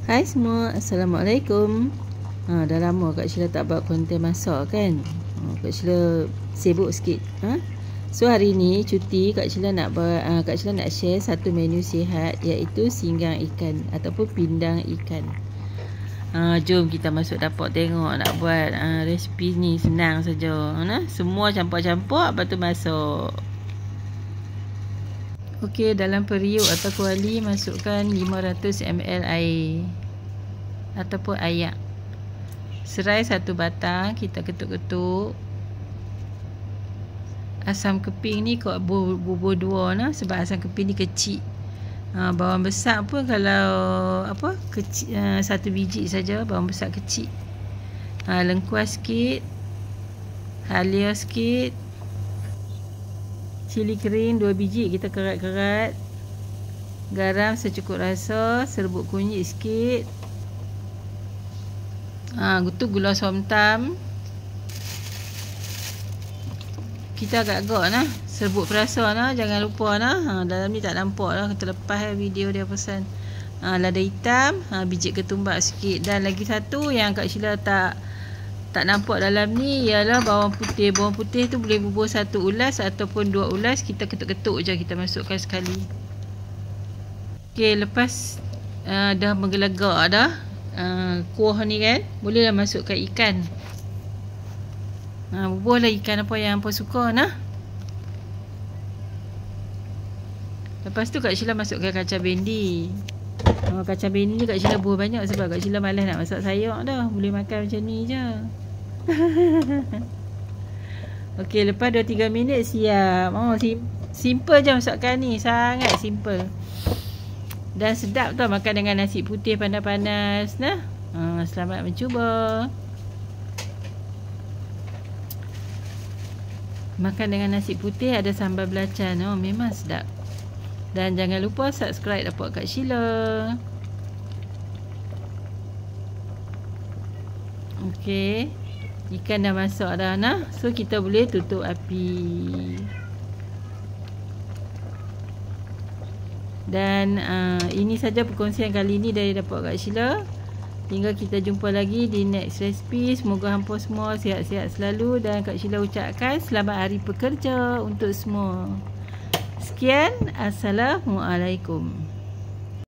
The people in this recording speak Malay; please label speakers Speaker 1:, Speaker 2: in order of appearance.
Speaker 1: Hai semua, Assalamualaikum. Dah lama Kak Sheila tak buat konten masak kan. Kak Sheila sibuk sikit. So hari ni cuti Kak Sheila nak buat, Kak Sheila nak share satu menu sihat, iaitu singgang ikan ataupun pindang ikan. Jom kita masuk dapur tengok nak buat resipi ni. Senang saja. Semua campur-campur, lepas tu masak. Okey, dalam periuk atau kuali masukkan 500 ml air ataupun ayak. Serai satu batang, kita ketuk-ketuk. Asam keping ni kau bubur dua nah, sebab asam keping ni kecil. Bawang besar pun kalau kecil, satu biji saja, bawang besar kecil. Lengkuas sikit, halia sikit, cili kering 2 biji kita kerat-kerat, garam secukup rasa, serbuk kunyit sikit, gula somtam. Kita agak-agak nah, serbuk perasa nah, jangan lupa nah. Dalam ni tak nampak lah, terlepas video dia pesan. Lada hitam, biji ketumbar sikit, dan lagi satu yang Kak Sheila tak nampak dalam ni ialah bawang putih. Bawang putih tu boleh bubur 1 ulas ataupun 2 ulas, kita ketuk-ketuk je, kita masukkan sekali. Okey, lepas dah menggelegak dah kuah ni kan, bolehlah masukkan ikan. Buburlah ikan apa yang hampa suka nah. Lepas tu Kak Sheila masukkan kacang bendi. Kacang bendi ni Kak Sheila buah banyak sebab Kak Sheila malas nak masak sayur dah. Boleh makan macam ni je. Okey, lepas 2-3 minit siap. Simple je masakan ni, sangat simple. Dan sedap tau makan dengan nasi putih panas-panas nah. Selamat mencuba. Makan dengan nasi putih ada sambal belacan. Memang sedap. Dan jangan lupa subscribe dapur Kak Sheila. Okey, ikan dah masak dah nah. So kita boleh tutup api. Dan ini saja perkongsian kali ini dari dapur Kak Sheila. Hingga kita jumpa lagi di next recipe. Semoga hampa semua sihat-sihat selalu, dan Kak Sheila ucapkan selamat hari pekerja untuk semua. Sekian, Assalamualaikum.